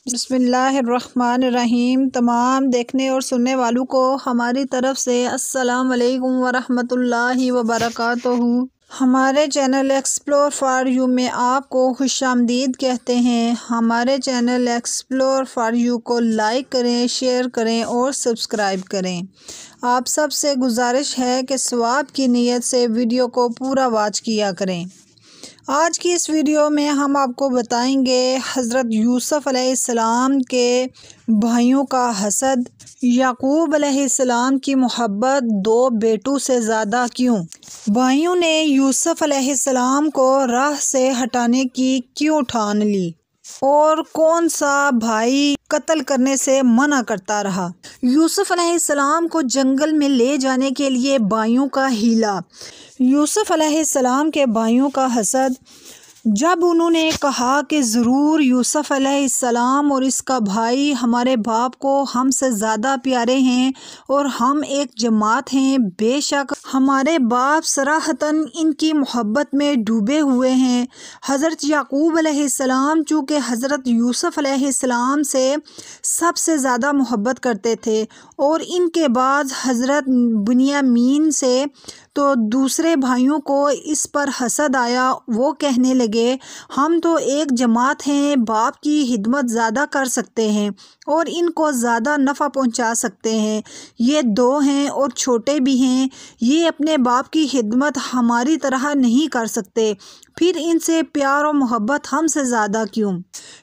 بسم اللہ الرحمن الرحیم۔ تمام دیکھنے اور سننے والوں کو ہماری طرف سے السلام علیکم ورحمۃ اللہ وبرکاتہ۔ ہمارے چینل ایکسپلور فار یو میں آپ کو خوش آمدید کہتے ہیں۔ ہمارے چینل ایکسپلور فار یو کو لائک کریں، شیئر کریں اور سبسکرائب کریں۔ آپ سب سے گزارش ہے کہ ثواب کی نیت سے ویڈیو کو پورا واچ کیا کریں۔ آج کی اس ویڈیو میں ہم آپ کو بتائیں گے حضرت یوسف علیہ السلام کے بھائیوں کا حسد، یعقوب علیہ السلام کی محبت 2 بیٹوں سے زیادہ کیوں؟ بھائیوں نے یوسف علیہ السلام کو راہ سے ہٹانے کی کیوں ٹھان لی؟ اور کون سا بھائی قتل کرنے سے منع کرتا رہا؟ یوسف علیہ السلام کو جنگل میں لے جانے کے لیے بھائیوں کا حیلہ۔ یوسف علیہ السلام کے بھائیوں کا حسد۔ جب انہوں نے کہا کہ ضرور یوسف علیہ السلام اور اس کا بھائی ہمارے باپ کو ہم سے زیادہ پیارے ہیں اور ہم ایک جماعت ہیں، بے شک ہمارے باپ صراحتاً ان کی محبت میں ڈوبے ہوئے ہیں۔ حضرت یعقوب علیہ السلام چونکہ حضرت یوسف علیہ السلام سے سب سے زیادہ محبت کرتے تھے اور ان کے بعد حضرت بنیامین سے، تو دوسرے بھائیوں کو اس پر حسد آیا۔ وہ کہنے لگے ہم تو ایک جماعت ہیں، باپ کی خدمت زیادہ کر سکتے ہیں اور ان کو زیادہ نفع پہنچا سکتے ہیں۔ یہ 2 ہیں اور چھوٹے بھی ہیں، یہ اپنے باپ کی خدمت ہماری طرح نہیں کر سکتے، پھر ان سے پیار و محبت ہم سے زیادہ کیوں؟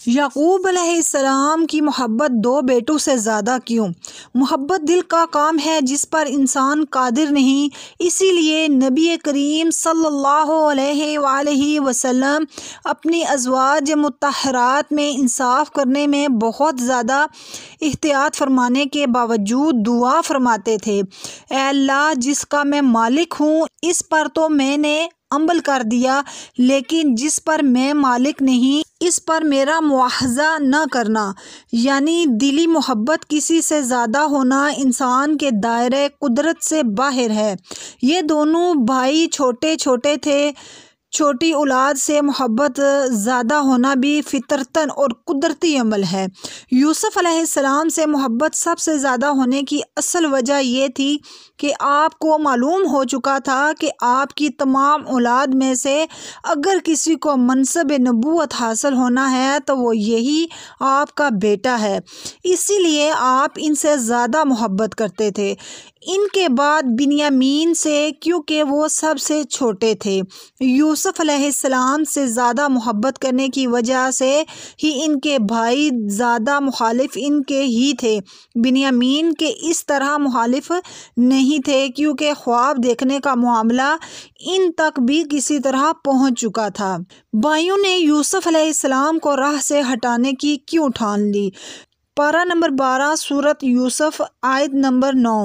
یعقوب علیہ السلام کی محبت 2 بیٹوں سے زیادہ کیوں؟ محبت دل کا کام ہے جس پر انسان قادر نہیں، اسی لیے نبی کریم صلی اللہ علیہ وآلہ وسلم اپنی ازواج مطہرات میں انصاف کرنے میں بہت زیادہ احتیاط فرمانے کے باوجود دعا فرماتے تھے، اے اللہ جس کا میں مالک ہوں اس پر تو میں نے عمل کر دیا، لیکن جس پر میں مالک نہیں اس پر میرا مواخذہ نہ کرنا۔ یعنی دلی محبت کسی سے زیادہ ہونا انسان کے دائرۂ قدرت سے باہر ہے۔ یہ دونوں بھائی چھوٹے چھوٹے تھے، چھوٹی اولاد سے محبت زیادہ ہونا بھی فطرتاً اور قدرتی عمل ہے۔ یوسف علیہ السلام سے محبت سب سے زیادہ ہونے کی اصل وجہ یہ تھی کہ آپ کو معلوم ہو چکا تھا کہ آپ کی تمام اولاد میں سے اگر کسی کو منصب نبوت حاصل ہونا ہے تو وہ یہی آپ کا بیٹا ہے، اسی لیے آپ ان سے زیادہ محبت کرتے تھے۔ ان کے بعد بنیامین سے، کیونکہ وہ سب سے چھوٹے تھے۔ یوسف علیہ السلام سے زیادہ محبت کرنے کی وجہ سے ہی ان کے بھائی زیادہ مخالف ان کے ہی تھے، بنیامین کے اس طرح مخالف نہیں تھے، کیونکہ خواب دیکھنے کا معاملہ ان تک بھی کسی طرح پہنچ چکا تھا۔ بھائیوں نے یوسف علیہ السلام کو راہ سے ہٹانے کی کیوں ٹھان لی؟ پارہ نمبر 12 سورۃ یوسف آیت نمبر 9۔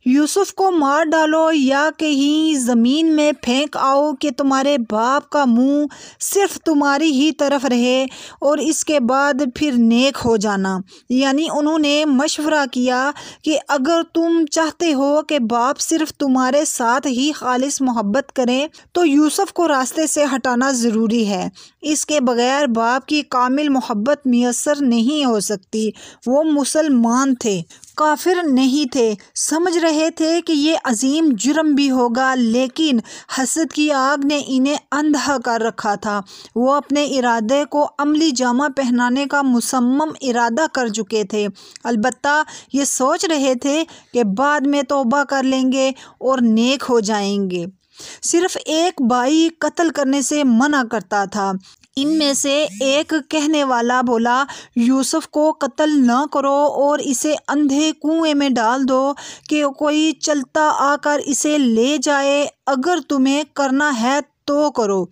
یوسف کو مار ڈالو یا کہیں زمین میں پھینک آؤ کہ تمہارے باپ کا منہ صرف تمہاری ہی طرف رہے اور اس کے بعد پھر نیک ہو جانا۔ یعنی انہوں نے مشورہ کیا کہ اگر تم چاہتے ہو کہ باپ صرف تمہارے ساتھ ہی خالص محبت کریں تو یوسف کو راستے سے ہٹانا ضروری ہے، اس کے بغیر باپ کی کامل محبت میسر نہیں ہو سکتی۔ وہ مسلمان تھے، کافر نہیں تھے، سمجھ رہے تھے کہ یہ عظیم جرم بھی ہوگا، لیکن حسد کی آگ نے انہیں اندھا کر رکھا تھا۔ وہ اپنے ارادے کو عملی جامہ پہنانے کا مصمم ارادہ کر چکے تھے، البتہ یہ سوچ رہے تھے کہ بعد میں توبہ کر لیں گے اور نیک ہو جائیں گے۔ صرف ایک بھائی قتل کرنے سے منع کرتا تھا۔ ان میں سے ایک کہنے والا بولا یوسف کو قتل نہ کرو اور اسے اندھے کنویں میں ڈال دو کہ کوئی چلتا آ کر اسے لے جائے، اگر تمہیں کرنا ہے تو کرو۔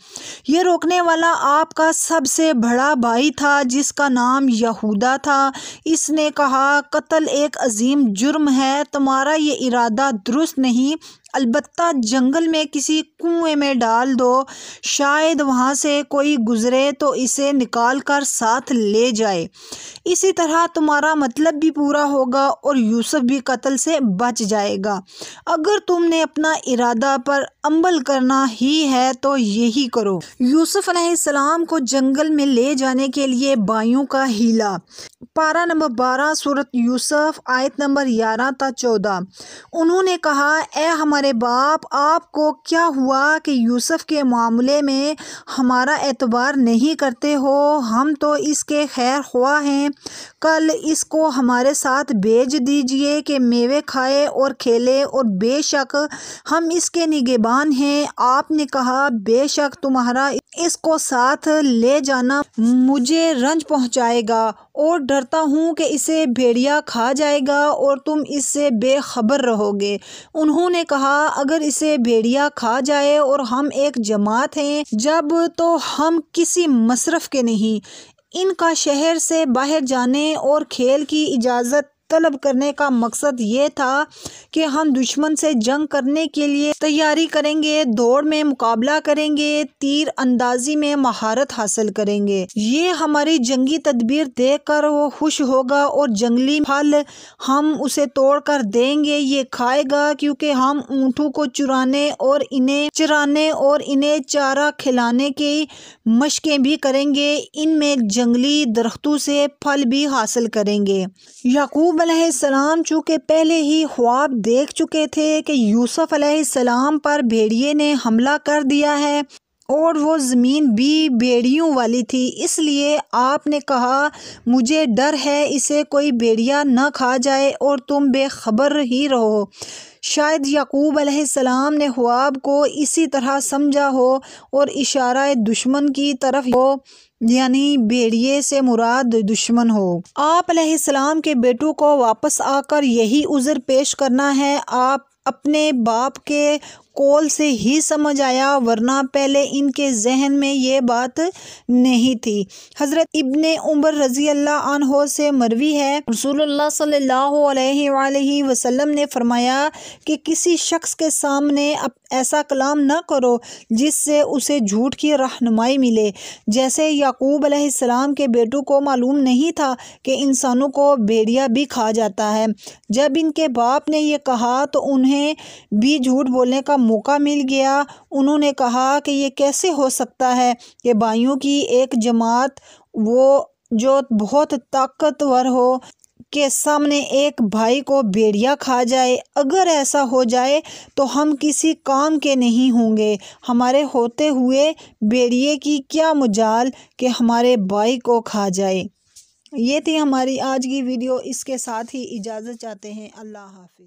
یہ روکنے والا آپ کا سب سے بڑا بھائی تھا جس کا نام یہودا تھا۔ اس نے کہا قتل ایک عظیم جرم ہے، تمہارا یہ ارادہ درست نہیں، البتہ جنگل میں کسی کنویں میں ڈال دو، شاید وہاں سے کوئی گزرے تو اسے نکال کر ساتھ لے جائے۔ اسی طرح تمہارا مطلب بھی پورا ہوگا اور یوسف بھی قتل سے بچ جائے گا۔ اگر تم نے اپنا ارادہ پر عمل کرنا ہی ہے تو یہی کرو۔ یوسف علیہ السلام کو جنگل میں لے جانے کے لیے بھائیوں کا حیلہ۔ پارہ نمبر 12 سورۃ یوسف آیت نمبر 11 تا 14۔ انہوں نے کہا، اے ہمارے باپ، آپ کو کیا ہوا کہ یوسف کے معاملے میں ہمارا اعتبار نہیں کرتے ہو؟ ہم تو اس کے خیر خواہ ہیں، کل اس کو ہمارے ساتھ بھیج دیجئے کہ میوے کھائے اور کھیلے، اور بے شک ہم اس کے نگہبان ہیں۔ آپ نے کہا، بے شک تمہارا اس کو ساتھ لے جانا مجھے رنج پہنچائے گا، اور ڈرتا ہوں کہ اسے بھیڑیا کھا جائے گا اور تم اس سے بے خبر رہو گے۔ انہوں نے کہا، اگر اسے بھیڑیا کھا جائے اور ہم ایک جماعت ہیں جب تو ہم کسی مصرف کے نہیں۔ ان کا شہر سے باہر جانے اور کھیل کی اجازت طلب کرنے کا مقصد یہ تھا کہ ہم دشمن سے جنگ کرنے کے لیے تیاری کریں گے، دوڑ میں مقابلہ کریں گے، تیر اندازی میں مہارت حاصل کریں گے۔ یہ ہماری جنگی تدبیر دیکھ کر وہ خوش ہوگا اور جنگلی پھل ہم اسے توڑ کر دیں گے، یہ کھائے گا، کیونکہ ہم اونٹوں کو چرانے اور انہیں چرانے اور انہیں چارہ کھلانے کی مشقیں بھی کریں گے، ان میں جنگلی درختوں سے پھل بھی حاصل کریں گے۔ یعقوب علیہ السلام چونکہ پہلے ہی خواب دیکھ چکے تھے کہ یوسف علیہ السلام پر بھیڑیے نے حملہ کر دیا ہے اور وہ زمین بھی بھیڑیوں والی تھی، اس لیے آپ نے کہا، مجھے ڈر ہے اسے کوئی بھیڑیا نہ کھا جائے اور تم بے خبر ہی رہو۔ شاید یعقوب علیہ السلام نے خواب کو اسی طرح سمجھا ہو اور اشارہ دشمن کی طرف ہو، یعنی بھیڑیے سے مراد دشمن ہو۔ آپ علیہ السلام کے بیٹوں کو واپس آ کر یہی عذر پیش کرنا ہے۔ آپ اپنے باپ کے قول سے ہی سمجھ آیا، ورنہ پہلے ان کے ذہن میں یہ بات نہیں تھی۔ حضرت ابن عمر رضی اللہ عنہ سے مروی ہے، رسول اللہ صلی اللہ علیہ وآلہ وسلم نے فرمایا کہ کسی شخص کے سامنے ایسا کلام نہ کرو جس سے اسے جھوٹ کی رہنمائی ملے۔ جیسے یعقوب علیہ السلام کے بیٹوں کو معلوم نہیں تھا کہ انسانوں کو بھیڑیا بھی کھا جاتا ہے، جب ان کے باپ نے یہ کہا تو انہیں بھی جھوٹ بولنے کا موقع مل گیا۔ انہوں نے کہا کہ یہ کیسے ہو سکتا ہے کہ بھائیوں کی ایک جماعت، وہ جو بہت طاقتور ہو، کے سامنے ایک بھائی کو بھیڑیا کھا جائے؟ اگر ایسا ہو جائے تو ہم کسی کام کے نہیں ہوں گے، ہمارے ہوتے ہوئے بھیڑیے کی کیا مجال کہ ہمارے بھائی کو کھا جائے۔ یہ تھی ہماری آج کی ویڈیو، اس کے ساتھ ہی اجازت چاہتے ہیں۔ اللہ حافظ۔